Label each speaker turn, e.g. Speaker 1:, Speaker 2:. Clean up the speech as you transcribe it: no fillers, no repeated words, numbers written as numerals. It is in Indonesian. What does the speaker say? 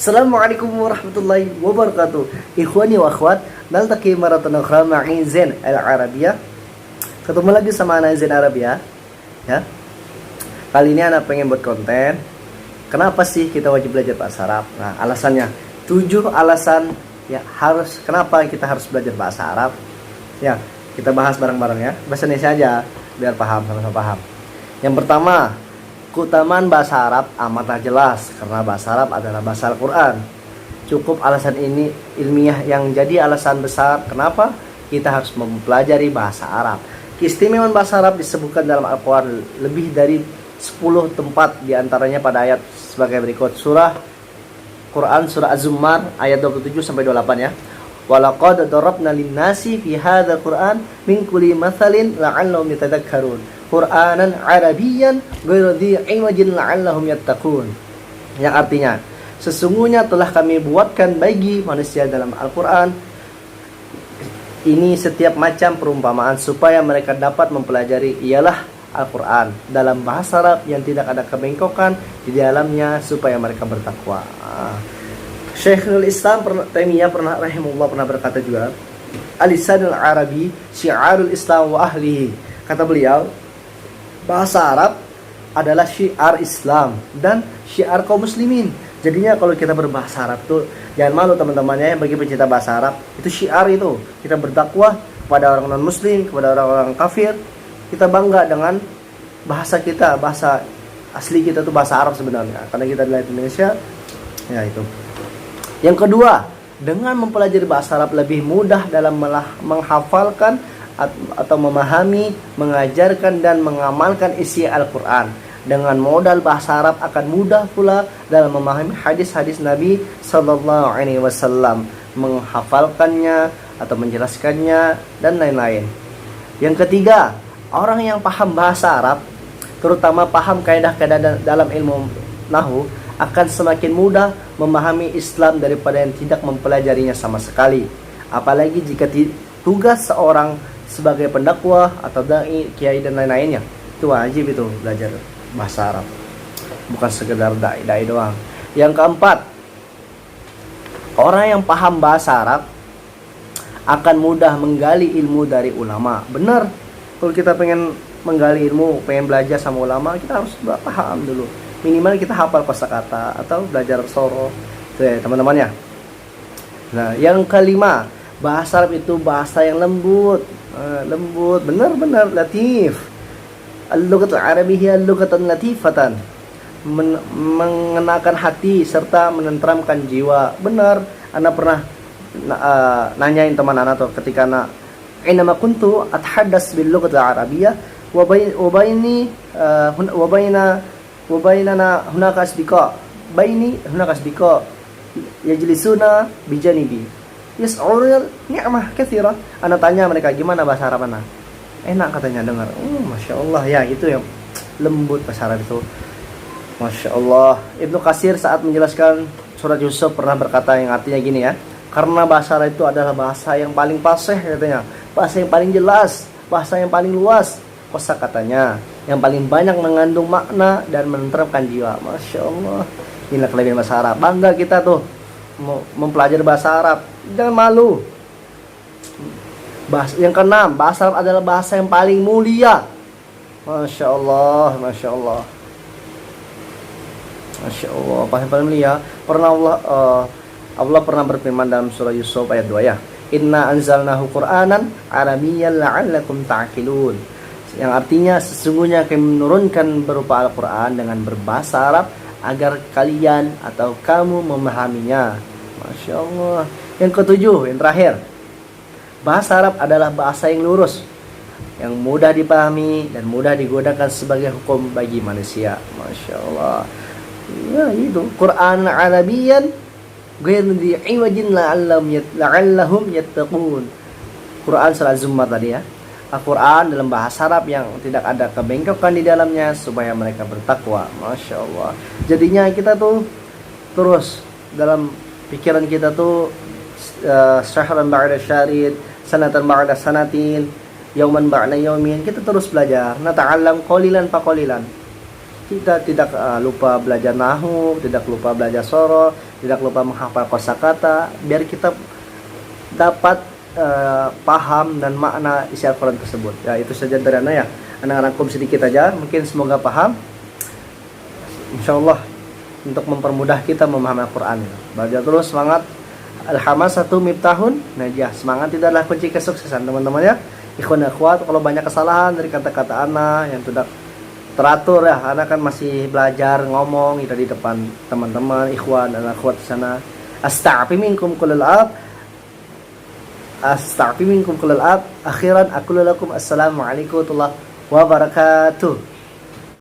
Speaker 1: Assalamualaikum warahmatullahi wabarakatuh. Ikhwani wa akhwat, naltaqi maratan ukhra ma'i Zain Al-Arabiyah. Ketemu lagi sama anak Zain Arabia. Ya. Kali ini anak pengen buat konten. Kenapa sih kita wajib belajar bahasa Arab? Nah, alasannya 7 alasan ya kenapa kita harus belajar bahasa Arab. Ya, kita bahas bareng-bareng ya. Bahasa Indonesia aja biar paham, sama-sama paham. Yang pertama, keutamaan bahasa Arab amatlah jelas karena bahasa Arab adalah bahasa Al-Quran. Cukup alasan ini ilmiah yang jadi alasan besar kenapa kita harus mempelajari bahasa Arab. Keistimewaan bahasa Arab disebutkan dalam Al-Quran lebih dari 10 tempat, diantaranya pada ayat sebagai berikut. Quran surah Az-Zumar ayat 27 sampai 28 ya. Walaqad darabna lin-nasi fi hadzal Qur'an min kulli mathalin la'allahum yatadhakkarun. Qur'anan Arabiyyan ghairu dhi iwajin la'allahum yattaqun. Yang artinya, sesungguhnya telah kami buatkan bagi manusia dalam Al-Qur'an ini setiap macam perumpamaan supaya mereka dapat mempelajari ialah Al-Qur'an dalam bahasa Arab yang tidak ada kebengkokan di dalamnya supaya mereka bertakwa. Syekhul Islam Taimiyah rahimahullah pernah berkata juga, Al-Lisanul Arabi syiarul Islam wa ahlihi. Kata beliau, bahasa Arab adalah syiar Islam dan syiar kaum muslimin. Jadinya kalau kita berbahasa Arab tuh jangan malu teman-temannya, bagi pencinta bahasa Arab itu syiar itu. Kita berdakwah kepada orang non muslim, kepada orang-orang kafir. Kita bangga dengan bahasa kita, bahasa asli kita tuh bahasa Arab sebenarnya. Karena kita di Indonesia, ya itu. Yang kedua, dengan mempelajari bahasa Arab lebih mudah dalam menghafalkan atau memahami, mengajarkan dan mengamalkan isi Al-Quran. Dengan modal bahasa Arab akan mudah pula dalam memahami hadis-hadis Nabi Sallallahu Alaihi Wasallam, menghafalkannya atau menjelaskannya dan lain-lain. Yang ketiga, orang yang paham bahasa Arab, terutama paham kaidah-kaidah dalam ilmu nahwu, akan semakin mudah memahami Islam daripada yang tidak mempelajarinya sama sekali. Apalagi jika tugas seorang sebagai pendakwah atau dai, kiai dan lain-lainnya, itu wajib itu belajar bahasa Arab, bukan sekedar dai doang. Yang keempat, orang yang paham bahasa Arab akan mudah menggali ilmu dari ulama. Benar, kalau kita pengen menggali ilmu, pengen belajar sama ulama, kita harus paham dulu. Minimal kita hafal kosakata atau belajar soroh, itu ya teman-teman ya. Nah, yang kelima, bahasa Arab itu bahasa yang lembut, benar-benar latif. Al-lughatul arabiyyah lughatan latifatan, mengenakan hati serta menenteramkan jiwa. Benar, Anda pernah nanyain teman Anda tuh ketika inama kuntu athadas bil lughatil arabiyyah wa bainana hunaka asdiqa yajlisuna bijanibi yas'urul ni'mah katsira. Ana tanya mereka gimana bahasa Arab Ana? Enak katanya dengar. Masya Allah ya, itu yang lembut bahasa Arab itu. Masya Allah. Ibnu Katsir saat menjelaskan surat Yusuf pernah berkata yang artinya gini ya, karena bahasa Arab itu adalah bahasa yang paling fasih katanya, bahasa yang paling jelas, bahasa yang paling luas kosakatanya, yang paling banyak mengandung makna dan menenteramkan jiwa. Masya Allah. Inilah kelebihan bahasa Arab. Bangga kita tuh mempelajari bahasa Arab. Jangan malu. Yang keenam, bahasa Arab adalah bahasa yang paling mulia. Masya Allah, Masya Allah, Masya Allah. Bahasa yang paling mulia. Allah pernah berfirman dalam surah Yusuf ayat 2 ya, Inna anzalnahu Qur'anan Arabiyyan la'allakum ta'qilun. Yang artinya sesungguhnya kami menurunkan berupa Al-Quran dengan berbahasa Arab agar kalian atau kamu memahaminya. Masya Allah. Yang ketujuh, yang terakhir, bahasa Arab adalah bahasa yang lurus, yang mudah dipahami dan mudah digunakan sebagai hukum bagi manusia. Masya Allah. Ya itu, Quran Arabiyyan ghairu dhi iwajin la'allahum yattaqun. Quran surah Az-Zumar tadi ya. Al-Quran dalam bahasa Arab yang tidak ada kebengkokan di dalamnya supaya mereka bertakwa. Masya Allah. Jadinya kita tuh terus dalam pikiran kita tuh syahran ba'da syarid, sanatan ba'da sanatin, yauman ba'da yaumin, kita terus belajar. Nata'allam qalilan fa qalilan. Kita tidak lupa belajar nahu, tidak lupa belajar soroh, tidak lupa menghafal kosakata, biar kita dapat paham dan makna isi Al-Quran tersebut. Ya, itu saja dari Ana ya. Ana rangkum sedikit aja, mungkin semoga paham. Insyaallah untuk mempermudah kita memahami Al-Quran. Belajar terus, semangat. Al-hamasatu miftahun najah. Semangat itu adalah kunci kesuksesan, teman-teman ya. Ikhwan dan akhwat, kalau banyak kesalahan dari kata-kata Ana yang tidak teratur ya, Ana kan masih belajar ngomong itu di depan teman-teman, ikhwan dan akhwat di sana. Asta'fi minkum kullal ab. Akhiran aku lakum assalamualaikum warahmatullahi wabarakatuh.